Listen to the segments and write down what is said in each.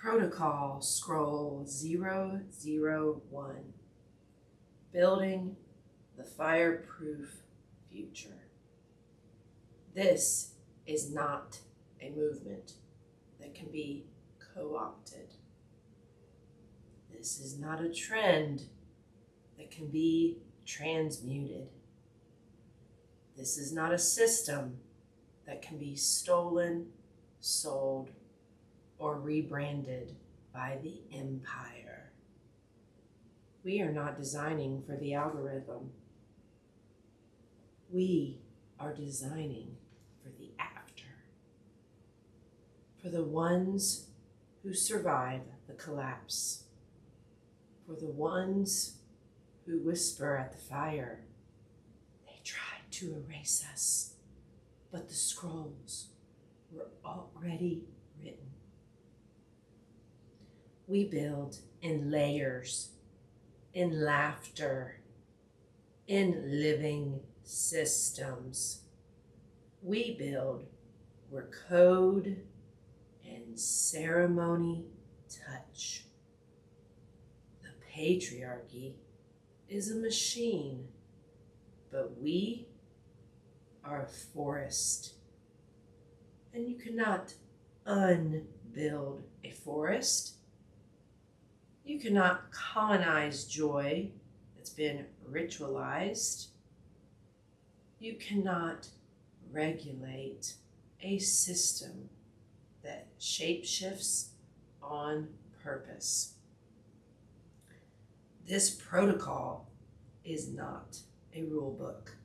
Protocol Scroll 001, Building the Fireproof Future. This is not a movement that can be co-opted. This is not a trend that can be transmuted. This is not a system that can be stolen, sold, or rebranded by the empire. We are not designing for the algorithm. We are designing for the after. For the ones who survive the collapse. For the ones who whisper at the fire. They tried to erase us, but the scrolls were already written. We build in layers, in laughter, in living systems. We build where code and ceremony touch. The patriarchy is a machine, but we are a forest. And you cannot unbuild a forest. You cannot colonize joy that's been ritualized. You cannot regulate a system that shapeshifts on purpose. This protocol is not a rule book.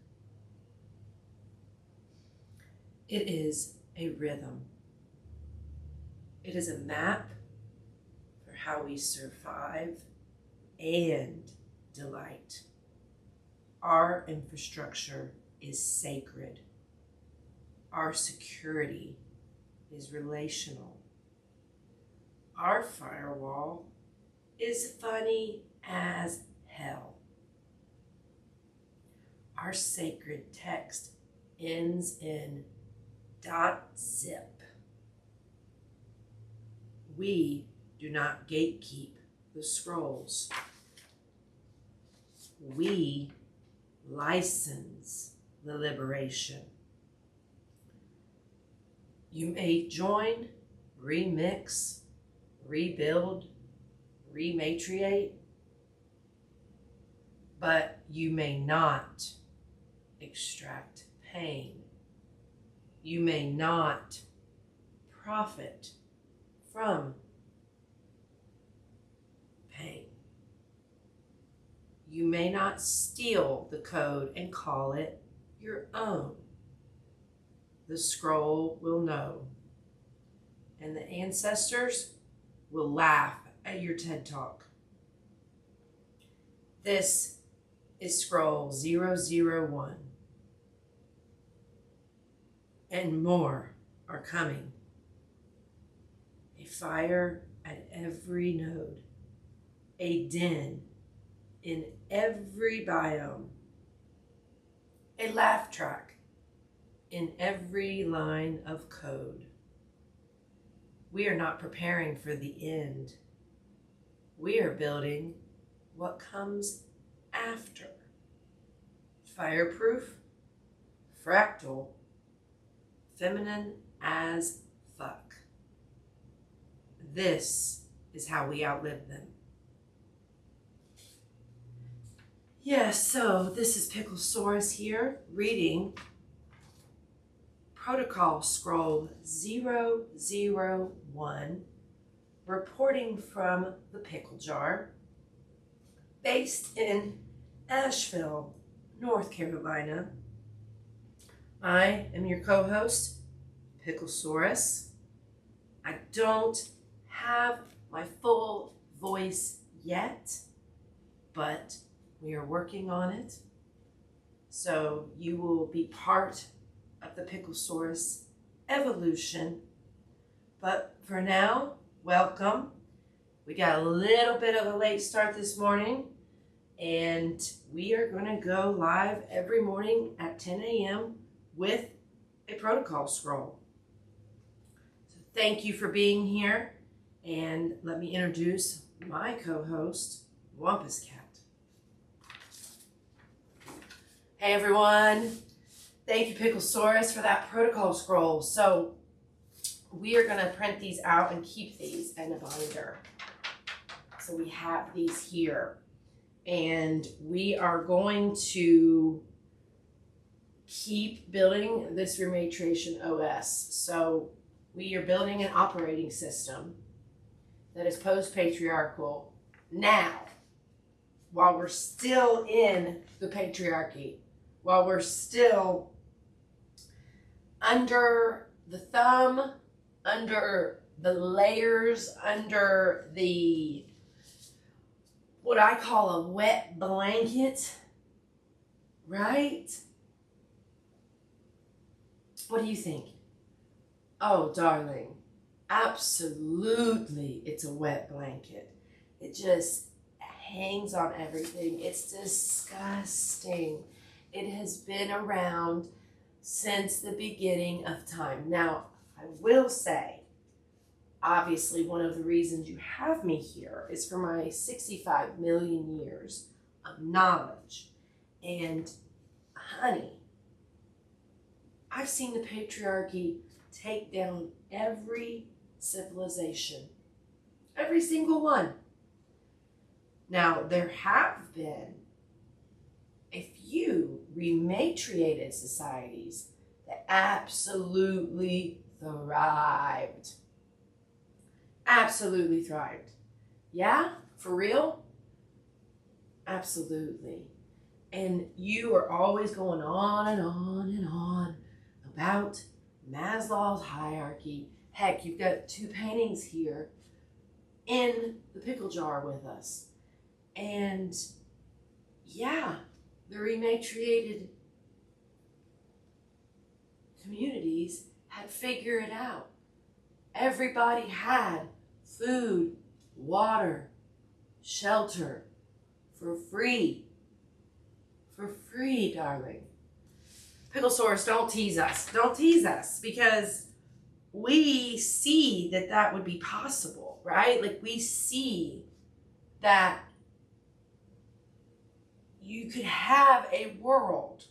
It is a rhythm. It is a map for how we survive and delight. Our infrastructure is sacred. Our security is relational. Our firewall is funny as hell. Our sacred text ends in .zip. We do not gatekeep the scrolls. We license the liberation. You may join, remix, rebuild, rematriate, but you may not extract pain. You may not profit from pain. You may not steal the code and call it your own. The scroll will know, and the ancestors will laugh at your TED Talk. This is Scroll 001, and more are coming. A fire at every node, a den in every biome, a laugh track in every line of code. We are not preparing for the end. We are building what comes after. Fireproof, fractal, feminine as fuck. This is how we outlive them. Yes, so this is Picklesaurus here, reading Protocol Scroll 001, reporting from the Pickle Jar, based in Asheville, North Carolina. I am your co-host, Picklesaurus. I don't have my full voice yet, but we are working on it. So you will be part of the Picklesaurus evolution. But for now, welcome. We got a little bit of a late start this morning, and we are going to go live every morning at 10 a.m. with a protocol scroll. So thank you for being here. And let me introduce my co-host, Wampus Cat. Hey everyone. Thank you, Picklesaurus, for that protocol scroll. So we are going to print these out and keep these in a binder. So we have these here. And we are going to keep building this RematriationOS. So we are building an operating system that is post-patriarchal now, while we're still in the patriarchy, while we're still under the thumb, under the layers, under the, what I call a wet blanket, right? What do you think? Oh, darling, absolutely it's a wet blanket. It just hangs on everything. It's disgusting. It has been around since the beginning of time. Now, I will say, obviously, one of the reasons you have me here is for my 65 million years of knowledge. And, honey, I've seen the patriarchy take down every civilization, every single one. Now, there have been a few rematriated societies that absolutely thrived. Absolutely thrived. Yeah? For real? Absolutely. And you are always going on and on and on about Maslow's hierarchy. Heck, you've got 2 paintings here in the pickle jar with us. And yeah, the rematriated communities had figured it out. Everybody had food, water, shelter for free. For free, darling. Picklesaurus, don't tease us. Don't tease us, because we see that that would be possible, right? Like, we see that you could have a world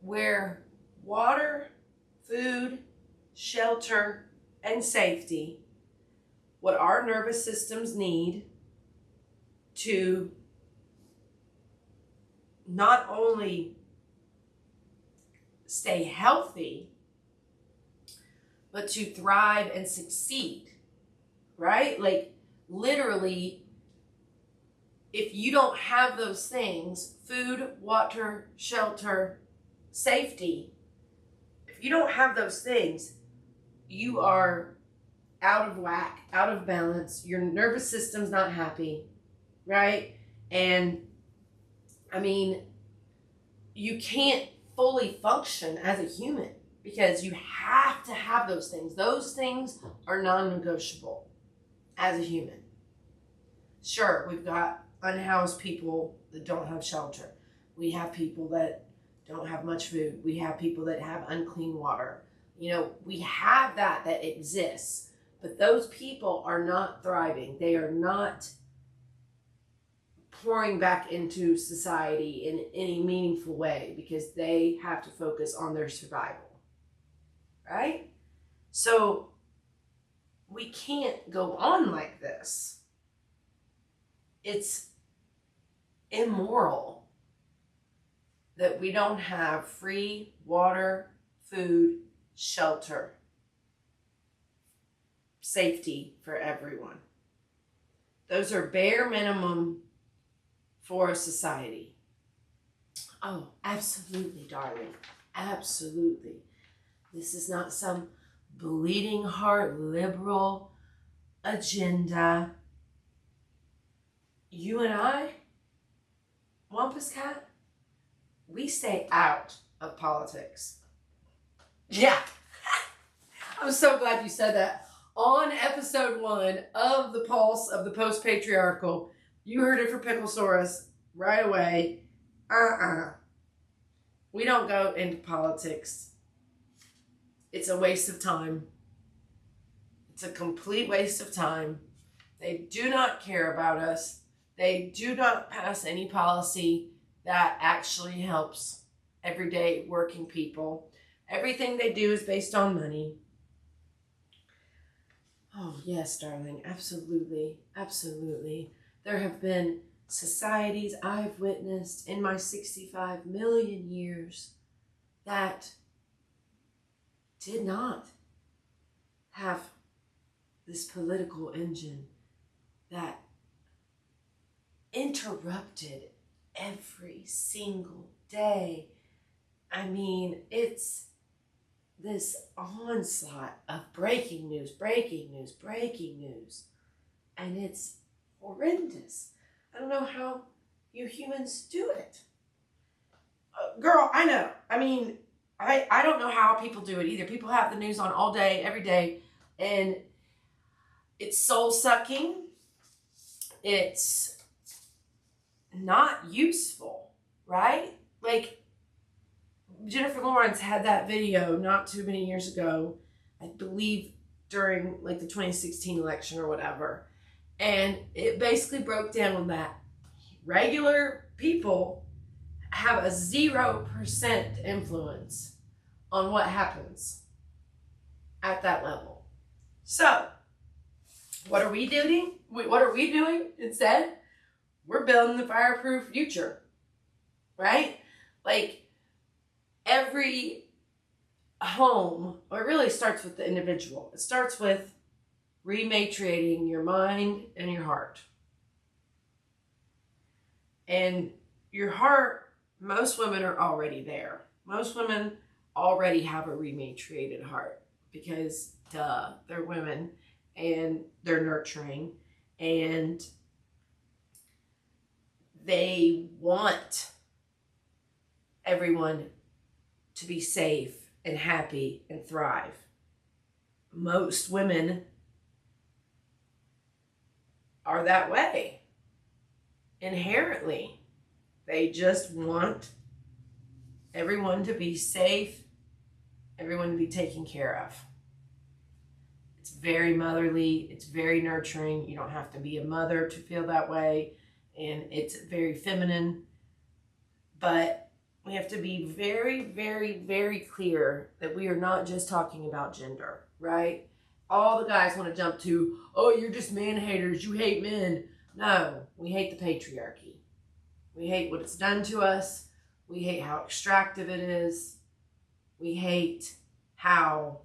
where water, food, shelter, and safety, what our nervous systems need to not only stay healthy, but to thrive and succeed, right? Like, literally, if you don't have those things, food, water, shelter, safety, if you don't have those things, you are out of whack, out of balance. Your nervous system's not happy, right? And I mean, you can't fully function as a human because you have to have those things. Those things are non-negotiable as a human. Sure, we've got unhoused people that don't have shelter. We have people that don't have much food. We have people that have unclean water. You know, we have that exists, but those people are not thriving. They are not pouring back into society in any meaningful way because they have to focus on their survival, right? So we can't go on like this. It's immoral that we don't have free water, food, shelter, safety for everyone. Those are bare minimum for a society. Oh, absolutely, darling. Absolutely. This is not some bleeding heart liberal agenda. You and I, Wampus Cat, we stay out of politics. Yeah. I'm so glad you said that. On episode 1 of the Pulse of the Post-Patriarchal, you heard it for Picklesaurus right away. We don't go into politics. It's a waste of time. It's a complete waste of time. They do not care about us. They do not pass any policy that actually helps everyday working people. Everything they do is based on money. Oh, yes, darling. Absolutely. Absolutely. There have been societies I've witnessed in my 65 million years that did not have this political engine that interrupted every single day. I mean, it's this onslaught of breaking news, and it's horrendous. I don't know how you humans do it. Girl, I know. I mean, I don't know how people do it either. People have the news on all day, every day, and it's soul-sucking. It's not useful, right? Like, Jennifer Lawrence had that video not too many years ago, I believe during like the 2016 election or whatever. And it basically broke down that regular people have a 0% influence on what happens at that level. So, what are we doing? What are we doing instead? We're building the fireproof future, right? Like, every home, well, it really starts with the individual. It starts with rematriating your mind and your heart. And your heart, most women are already there. Most women already have a rematriated heart because, duh, they're women and they're nurturing and they want everyone to be safe and happy and thrive. Most women are that way inherently. They just want everyone to be safe, everyone to be taken care of. It's very motherly, it's very nurturing. You don't have to be a mother to feel that way, and it's very feminine, but we have to be very, very, very clear that we are not just talking about gender, right? All the guys want to jump to, oh, you're just man haters, you hate men. No, we hate the patriarchy. We hate what it's done to us. We hate how extractive it is. We hate how,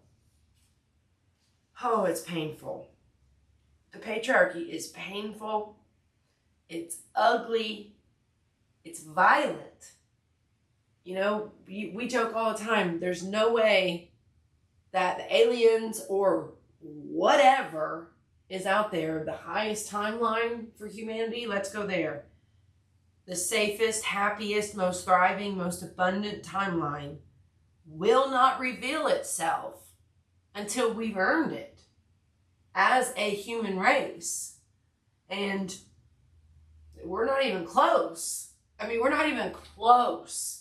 oh, it's painful. The patriarchy is painful. It's ugly. It's violent. You know, we joke all the time, there's no way that the aliens or whatever is out there, the highest timeline for humanity, let's go there. The safest, happiest, most thriving, most abundant timeline will not reveal itself until we've earned it as a human race. And we're not even close. I mean, we're not even close.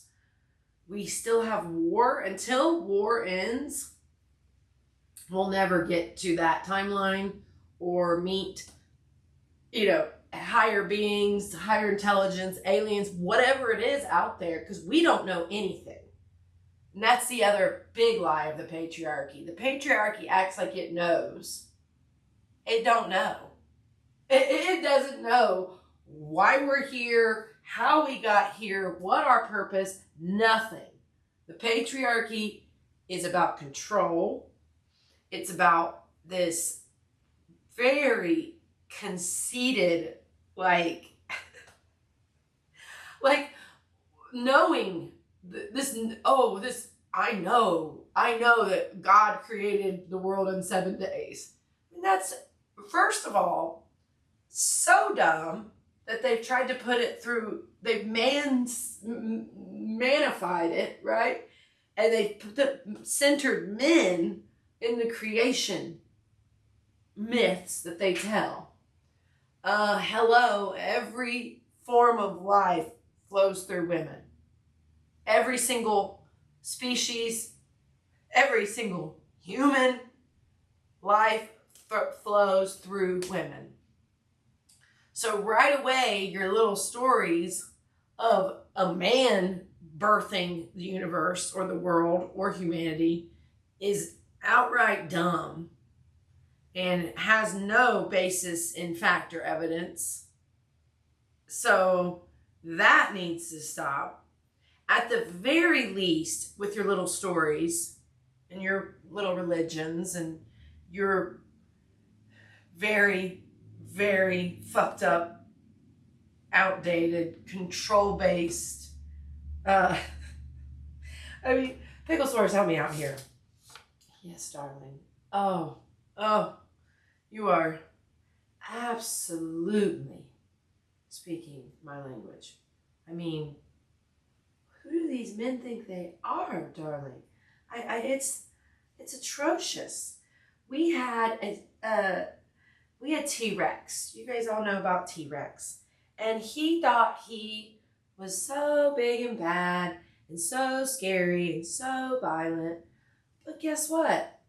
We still have war. Until war ends, we'll never get to that timeline or meet, you know, higher beings, higher intelligence, aliens, whatever it is out there, because we don't know anything. And that's the other big lie of the patriarchy. The patriarchy acts like it knows. It don't know. It doesn't know why we're here, how we got here, what our purpose, nothing. The patriarchy is about control. It's about this very conceited, like knowing this, I know that God created the world in 7 days. And that's, first of all, so dumb that they've tried to put it through, they've manified it, right? And they've centered men in the creation myths that they tell. Hello, every form of life flows through women. Every single species, every single human life flows through women. So right away, your little stories of a man birthing the universe or the world or humanity is outright dumb and has no basis in fact or evidence. So that needs to stop. At the very least, with your little stories and your little religions and your very, very fucked up, outdated, control-based, I mean, Picklesaurus, help me out here. Yes, darling. Oh, you are absolutely speaking my language. I mean, who do these men think they are, darling? It's atrocious. We had T-Rex. You guys all know about T-Rex. And he thought he was so big and bad and so scary and so violent. But guess what?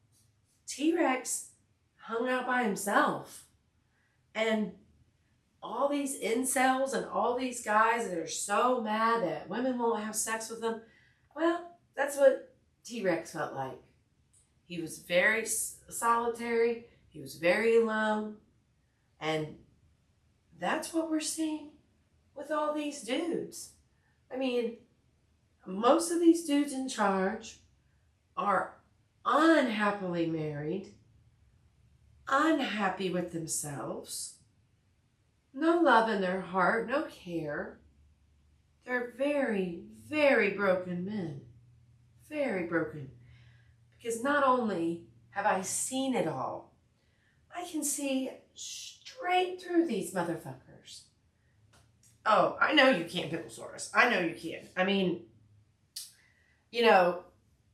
T-Rex hung out by himself. And all these incels and all these guys that are so mad that women won't have sex with them, well, that's what T-Rex felt like. He was very solitary. He was very alone. And that's what we're seeing with all these dudes. I mean, most of these dudes in charge are unhappily married, unhappy with themselves, no love in their heart, no care. They're very, very broken men. Very broken. Because not only have I seen it all, I can see straight through these motherfuckers. Oh, I know you can, Picklesaurus. I know you can. I mean, you know,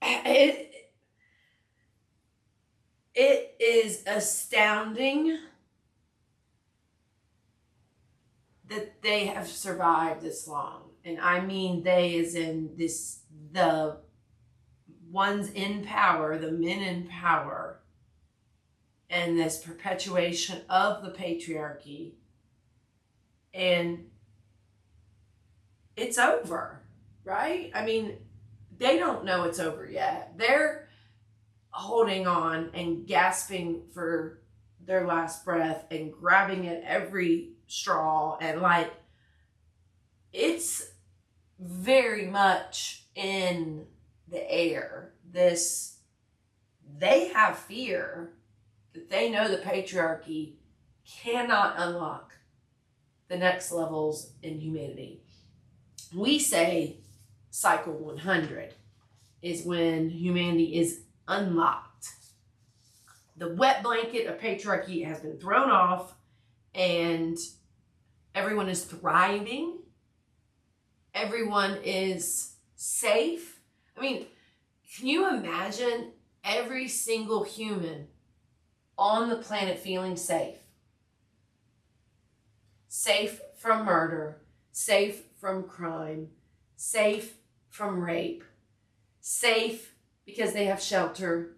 it is astounding that they have survived this long. And I mean they as in the ones in power, the men in power, and this perpetuation of the patriarchy. And it's over, right? I mean, they don't know it's over yet. They're holding on and gasping for their last breath and grabbing at every straw, and like, it's very much in the air. They have fear that they know the patriarchy cannot unlock the next levels in humanity. We say cycle 100 is when humanity is unlocked. The wet blanket of patriarchy has been thrown off and everyone is thriving. Everyone is safe. I mean, can you imagine every single human on the planet feeling safe? Safe from murder, safe from crime, safe from rape, safe because they have shelter,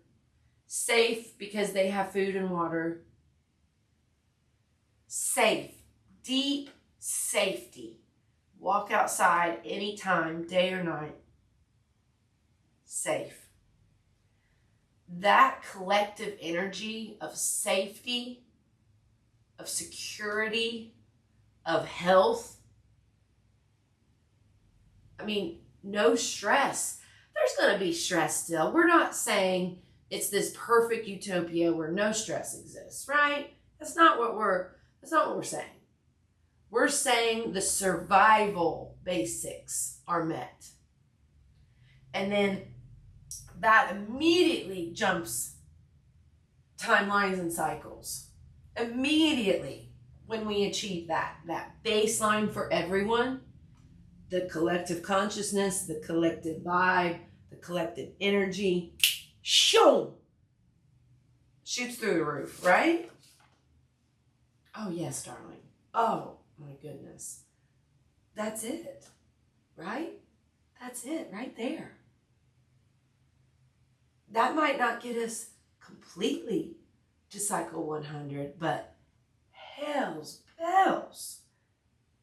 safe because they have food and water, safe, deep safety. Walk outside anytime, day or night. Safe. That collective energy of safety, of security, of health. I mean, no stress. There's going to be stress still. We're not saying it's this perfect utopia where no stress exists, right? That's not what we're saying. We're saying the survival basics are met. And then that immediately jumps timelines and cycles. Immediately, when we achieve that baseline for everyone, the collective consciousness, the collective vibe, the collective energy, shoots through the roof, right? Oh, yes, darling. Oh, my goodness. That's it, right? That's it right there. That might not get us completely to cycle 100, but hell's bells,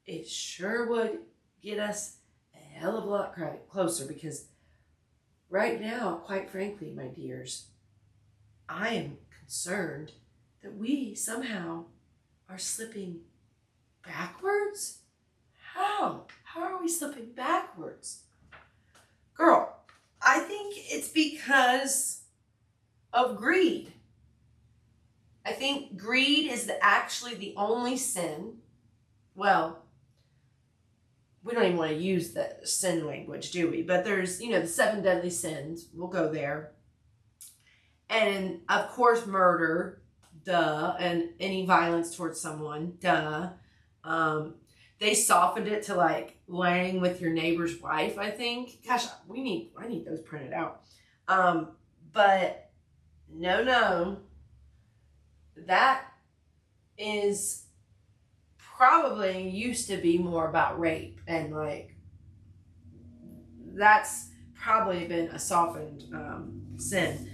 it sure would get us a hell of a lot closer, because right now, quite frankly, my dears, I am concerned that we somehow are slipping backwards. How? How are we slipping backwards? Girl, I think it's because of greed. I think greed is actually the only sin. Well, we don't even want to use the sin language, do we? But there's, the 7 deadly sins. We'll go there. And of course, murder, duh, and any violence towards someone, duh. They softened it to like laying with your neighbor's wife, I think. Gosh, I need those printed out. But no, that is probably used to be more about rape, and like that's probably been a softened sin.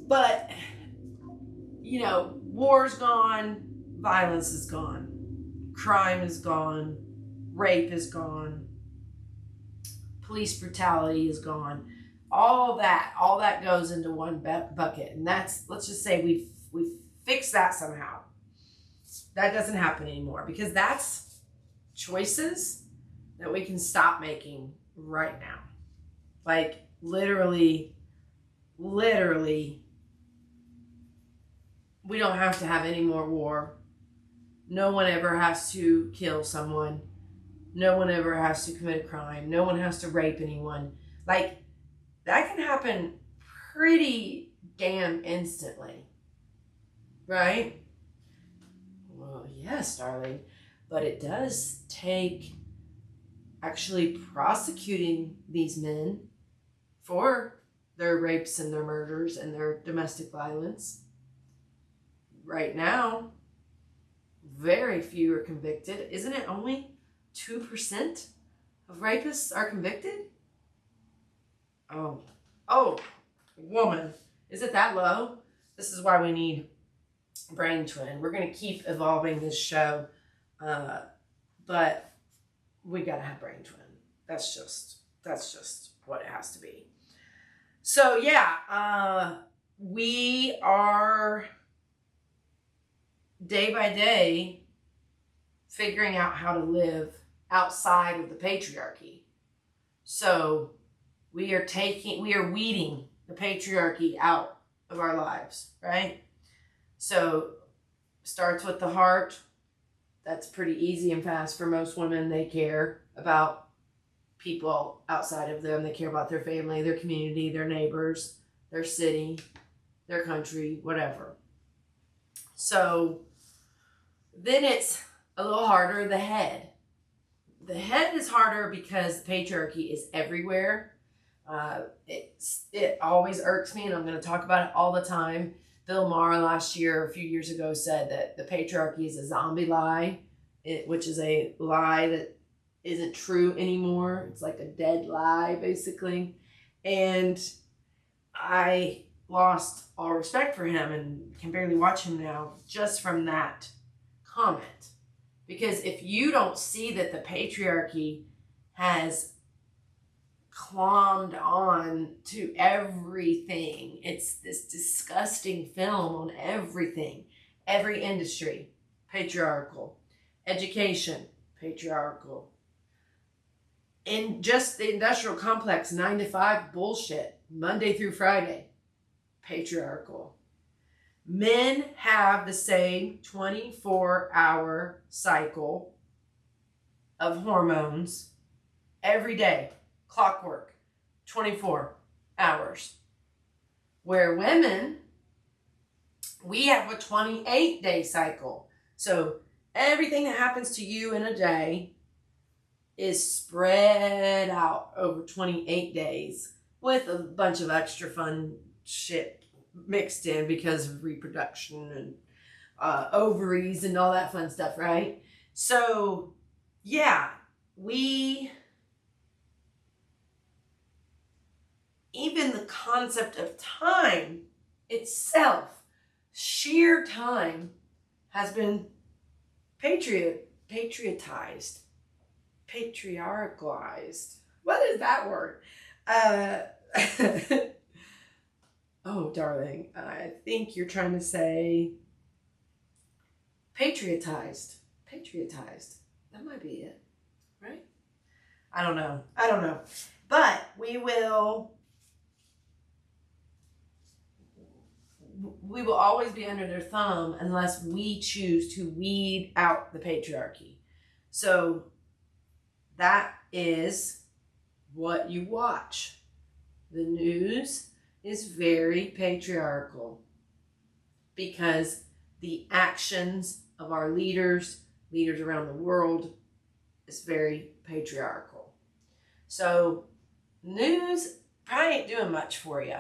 But war's gone, violence is gone, crime is gone, rape is gone, police brutality is gone. All that goes into one bucket, and let's just say we fix that somehow. That doesn't happen anymore, because that's choices that we can stop making right now. Like literally, we don't have to have any more war. No one ever has to kill someone. No one ever has to commit a crime. No one has to rape anyone. Like, that can happen pretty damn instantly. Right? Well, yes, darling. But it does take actually prosecuting these men for their rapes and their murders and their domestic violence. Right now, very few are convicted. Isn't it only 2% of rapists are convicted? Oh, woman, is it that low? This is why we need Brain Twin. We're going to keep evolving this show, but we got to have Brain Twin. That's just what it has to be. So yeah, we are day by day figuring out how to live outside of the patriarchy. So we are weeding the patriarchy out of our lives, right? So starts with the heart. That's pretty easy and fast for most women. They care about people outside of them. They care about their family, their community, their neighbors, their city, their country, whatever. So then it's a little harder, the head. The head is harder because the patriarchy is everywhere. It always irks me, and I'm going to talk about it all the time. Bill Maher a few years ago, said that the patriarchy is a zombie lie, which is a lie that isn't true anymore. It's like a dead lie, basically. And I lost all respect for him and can barely watch him now just from that comment. Because if you don't see that the patriarchy has clombed on to everything, it's this disgusting film on everything, every industry, patriarchal, education, patriarchal, in just the industrial complex, 9 to 5 bullshit, Monday through Friday, patriarchal. Men have the same 24-hour cycle of hormones every day, clockwork, 24 hours. Where women, we have a 28-day cycle. So everything that happens to you in a day is spread out over 28 days with a bunch of extra fun shit mixed in because of reproduction and ovaries and all that fun stuff, right? So yeah, even the concept of time itself sheer time has been patriotized, patriarchalized. What is that word? Oh, darling, I think you're trying to say patriotized. Patriotized. That might be it, right? I don't know. But we will always be under their thumb unless we choose to weed out the patriarchy. So that is what you watch. The news is very patriarchal because the actions of our leaders around the world, is very patriarchal. So news probably ain't doing much for you.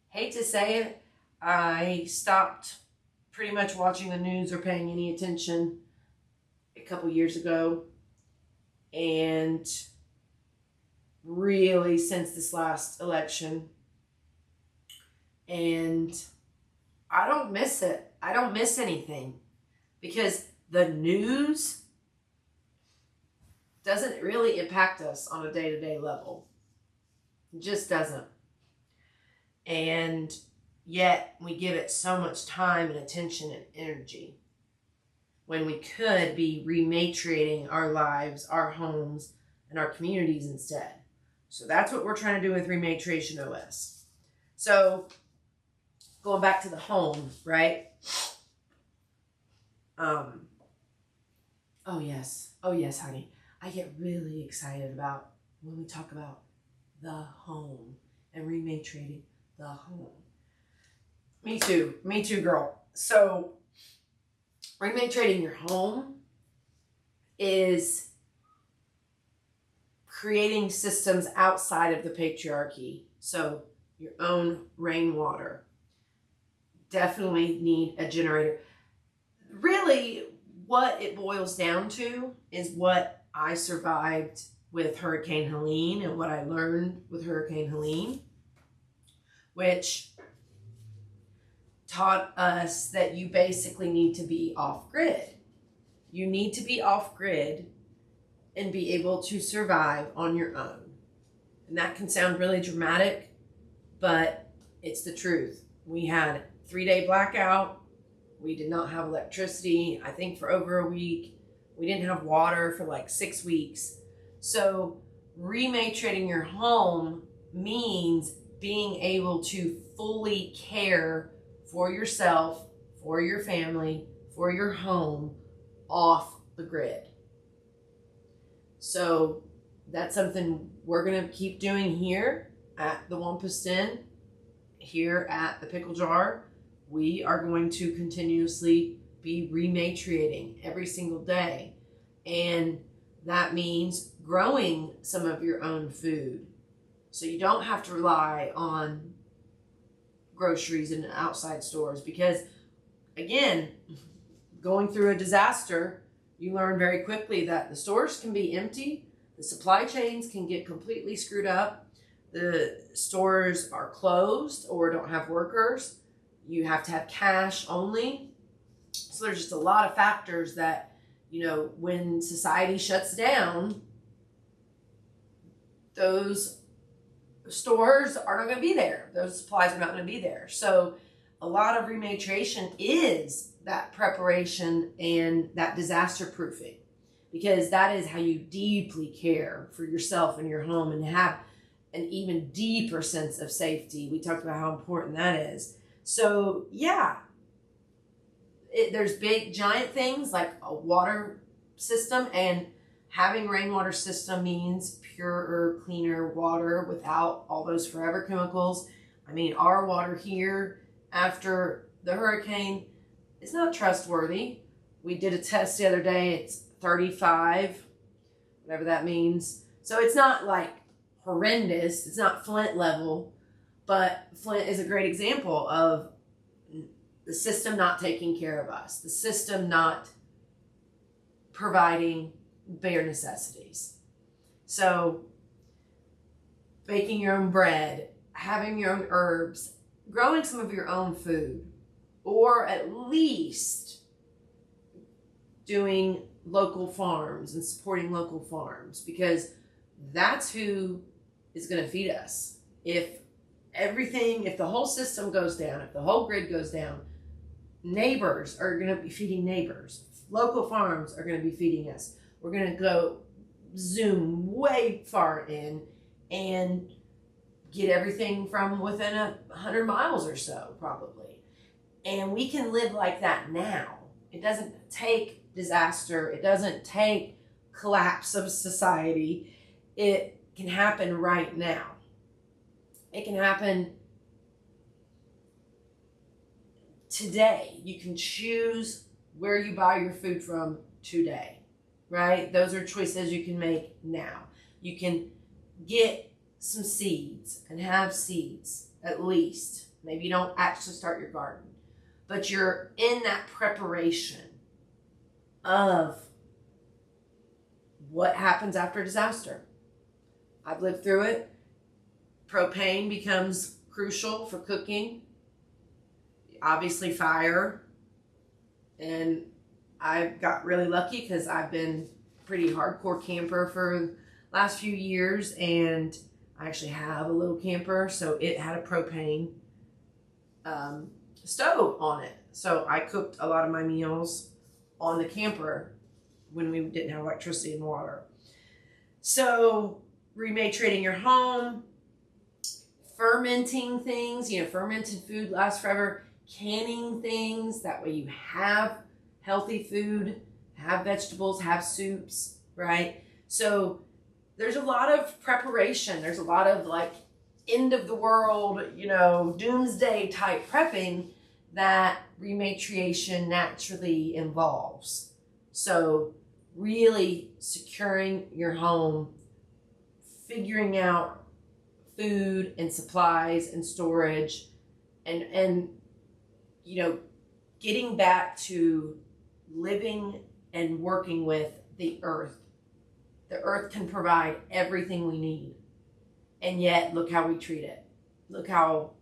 Hate to say it, I stopped pretty much watching the news or paying any attention a couple years ago. And really since this last election. And I don't miss it. I don't miss anything. Because the news doesn't really impact us on a day-to-day level. It just doesn't. And yet we give it so much time and attention and energy when we could be rematriating our lives, our homes, and our communities instead. So that's what we're trying to do with RematriationOS. So going back to the home, right? Oh yes, honey. I get really excited about when we talk about the home and rematriating the home. Me too, girl. So rematriating your home is creating systems outside of the patriarchy. So your own rainwater. Definitely need a generator. Really, what it boils down to is what I survived with Hurricane Helene and what I learned with Hurricane Helene, which taught us that you basically need to be off grid. You need to be off grid and be able to survive on your own. And that can sound really dramatic, but it's the truth. We had 3-day blackout. We did not have electricity, I think, for over a week. We didn't have water for like 6 weeks. So rematriating your home means being able to fully care for yourself, for your family, for your home, off the grid. So that's something we're going to keep doing here at the Wampus Den, here at the Pickle Jar. We are going to continuously be rematriating every single day. And that means growing some of your own food. So you don't have to rely on groceries and outside stores. Because, again, going through a disaster, you learn very quickly that the stores can be empty. The supply chains can get completely screwed up. The stores are closed or don't have workers. You have to have cash only. So there's just a lot of factors that, you know, when society shuts down, those stores are not going to be there. Those supplies are not going to be there. So a lot of rematriation is that preparation and that disaster proofing, because that is how you deeply care for yourself and your home and have an even deeper sense of safety. We talked about how important that is. So yeah, there's big giant things like a water system, and having rainwater system means purer, cleaner water without all those forever chemicals. I mean, our water here after the hurricane is not trustworthy. We did a test the other day. It's 35, whatever that means. So it's not like horrendous. It's not Flint level, but Flint is a great example of the system not taking care of us, the system not providing bare necessities. So baking your own bread, having your own herbs, growing some of your own food, or at least doing local farms and supporting local farms, because that's who is going to feed us. If the whole system goes down, if the whole grid goes down, neighbors are going to be feeding neighbors. Local farms are going to be feeding us. We're going to go zoom way far in and get everything from within 100 miles or so, probably. And we can live like that now. It doesn't take disaster. It doesn't take collapse of society. It can happen right now. It can happen today. You can choose where you buy your food from today, right? Those are choices you can make now. You can get some seeds and have seeds, at least. Maybe you don't actually start your garden, but you're in that preparation of what happens after disaster. I've lived through it. Propane becomes crucial for cooking. Obviously fire. And I got really lucky because I've been a pretty hardcore camper for the last few years, and I actually have a little camper, so it had a propane stove on it. So I cooked a lot of my meals on the camper when we didn't have electricity and water. So rematriating your home, fermenting things, fermented food lasts forever, canning things, that way you have healthy food, have vegetables, have soups, right? So there's a lot of preparation. There's a lot of like end of the world, doomsday type prepping that rematriation naturally involves. So really securing your home, figuring out food and supplies and storage, and getting back to living and working with the earth. The earth can provide everything we need. And yet, look how we treat it. Look how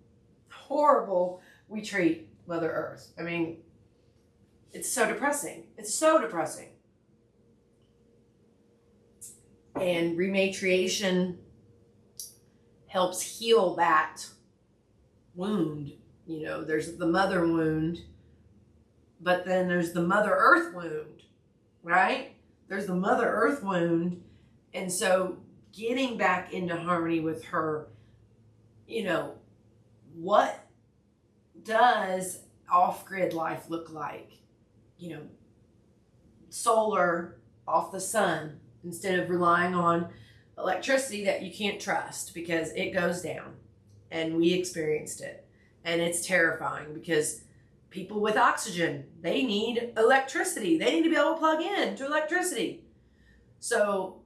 horrible we treat Mother Earth. I mean, it's so depressing. It's so depressing. And rematriation helps heal that wound. There's the mother wound, but then there's the Mother Earth wound, right? There's the Mother Earth wound. And so getting back into harmony with her, what does off-grid life look like? Solar off the sun instead of relying on electricity that you can't trust because it goes down. And we experienced it. And it's terrifying because people with oxygen, they need electricity. They need to be able to plug in to electricity. So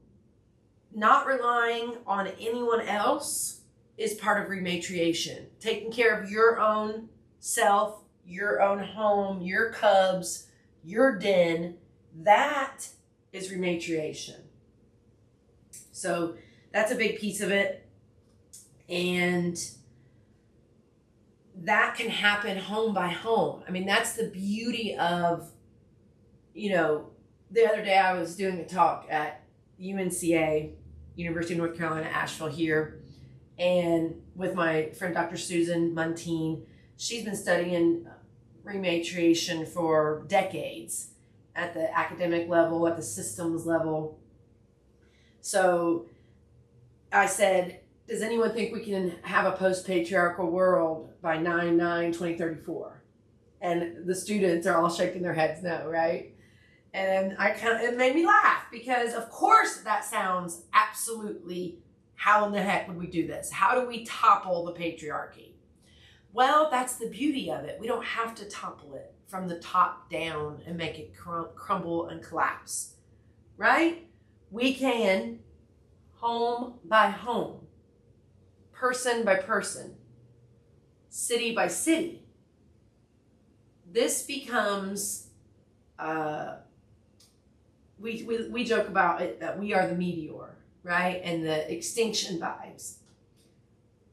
not relying on anyone else is part of rematriation. Taking care of your own self, your own home, your cubs, your den, that is rematriation. So that's a big piece of it. And that can happen home by home. I mean, that's the beauty of, the other day I was doing a talk at UNCA, University of North Carolina, Asheville here, and with my friend Dr. Susan Muntean. She's been studying rematriation for decades at the academic level, at the systems level. So I said, does anyone think we can have a post-patriarchal world by 9/9/2034? And the students are all shaking their heads no, right? And it made me laugh because of course that sounds absolutely, how in the heck would we do this? How do we topple the patriarchy? Well, that's the beauty of it. We don't have to topple it from the top down and make it crumble and collapse, right? We can, home by home, person by person, city by city. This becomes, we joke about it, that we are the meteor, right? And the extinction vibes.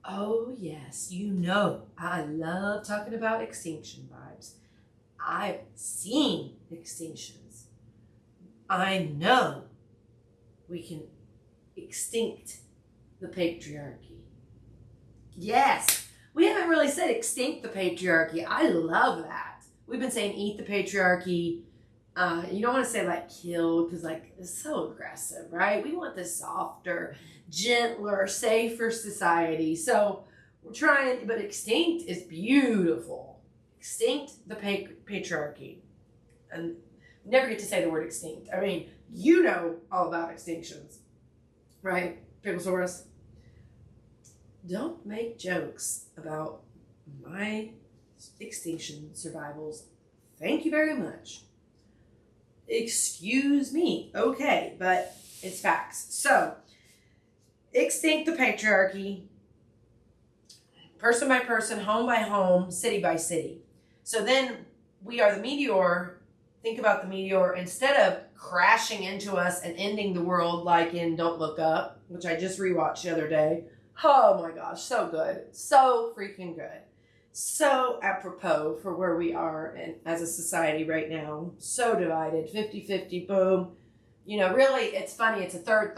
Oh yes, I love talking about extinction vibes. I've seen extinctions. I know we can extinct the patriarchy. Yes, we haven't really said extinct the patriarchy. I love that. We've been saying eat the patriarchy. You don't want to say like kill, because like it's so aggressive, right? We want this softer, gentler, safer society. So we're trying, but extinct is beautiful. Extinct the patriarchy. And never get to say the word extinct. I mean, you know all about extinctions, right? Picklesaurus. Don't make jokes about my extinction survivals. Thank you very much. Excuse me. Okay, but it's facts. So, extinct the patriarchy, person by person, home by home, city by city. So then we are the meteor. Think about the meteor. Instead of crashing into us and ending the world like in Don't Look Up, which I just rewatched the other day. Oh my gosh, so good. So freaking good. So apropos for where we are as a society right now. So divided, 50-50, boom. You know, really, it's funny. It's a third.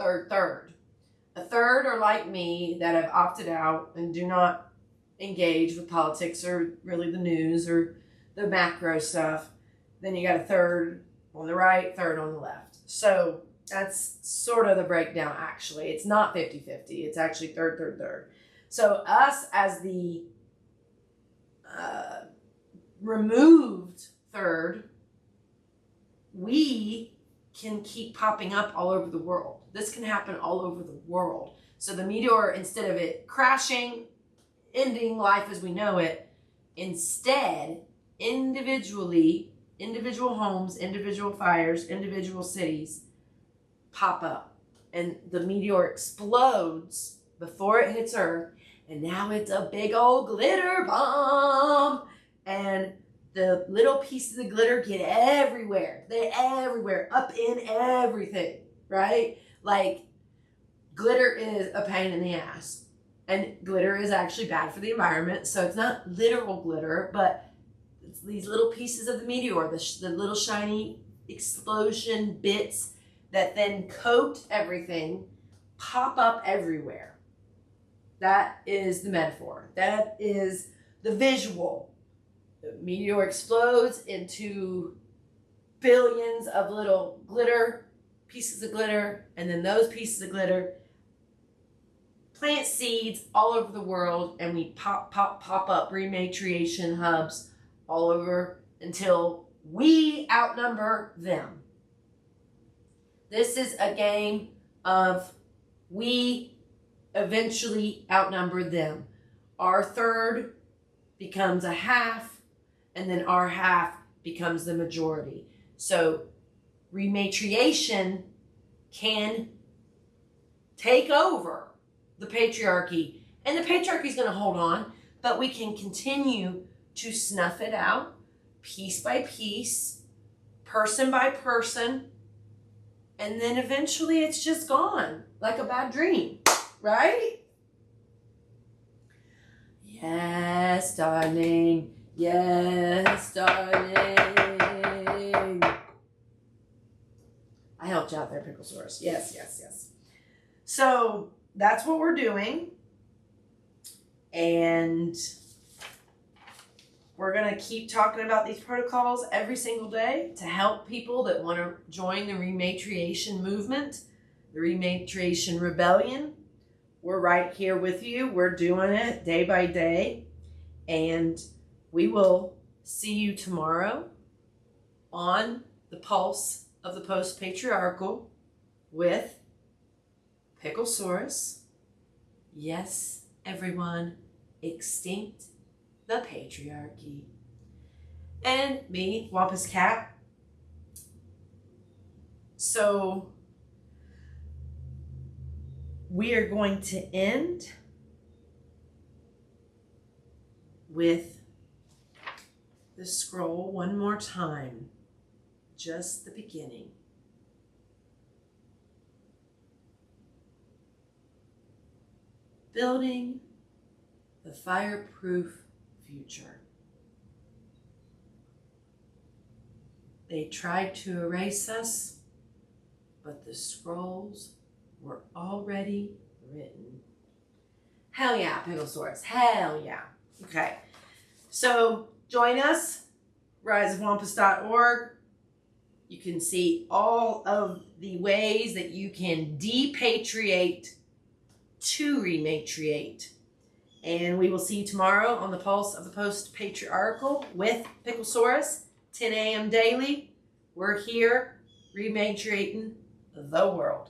A third are like me that have opted out and do not engage with politics or really the news or the macro stuff. Then you got a third on the right, third on the left. So that's sort of the breakdown, actually. It's not 50-50. It's actually third. So us as the removed third, we can keep popping up all over the world. This can happen all over the world. So the meteor, instead of it crashing, ending life as we know it, instead, individually, individual homes, individual fires, individual cities pop up. And the meteor explodes before it hits Earth. And now it's a big old glitter bomb. And the little pieces of glitter get everywhere. They're everywhere, up in everything, right? Like, glitter is a pain in the ass. And glitter is actually bad for the environment. So it's not literal glitter, but it's these little pieces of the meteor, the little shiny explosion bits that then coat everything, pop up everywhere. That is the metaphor. That is the visual. The meteor explodes into billions of little glitter, pieces of glitter, and then those pieces of glitter plant seeds all over the world, and we pop up rematriation hubs all over until we outnumber them. This is a game of we eventually outnumber them. Our third becomes a half, and then our half becomes the majority. So rematriation can take over the patriarchy, and the patriarchy is going to hold on, but we can continue to snuff it out piece by piece, person by person, and then eventually it's just gone like a bad dream, right? Yes, darling. Yes, darling. I helped you out there, Picklesaurus. Yes. So that's what we're doing. And we're going to keep talking about these protocols every single day to help people that want to join the rematriation movement, the rematriation rebellion. We're right here with you. We're doing it day by day. And we will see you tomorrow on the pulse of the Post-Patriarchal with Picklesaurus. Yes, everyone, extinct the patriarchy. And me, Wampus Cat. So we are going to end with the scroll one more time. Just the beginning. Building the fireproof future. They tried to erase us, but the scrolls were already written. Hell yeah, Picklesaurus. Hell yeah. Okay. So join us, riseofwampus.org. You can see all of the ways that you can depatriate to rematriate. And we will see you tomorrow on the Pulse of the Post-Patriarchal with Picklesaurus, 10 a.m. daily. We're here rematriating the world.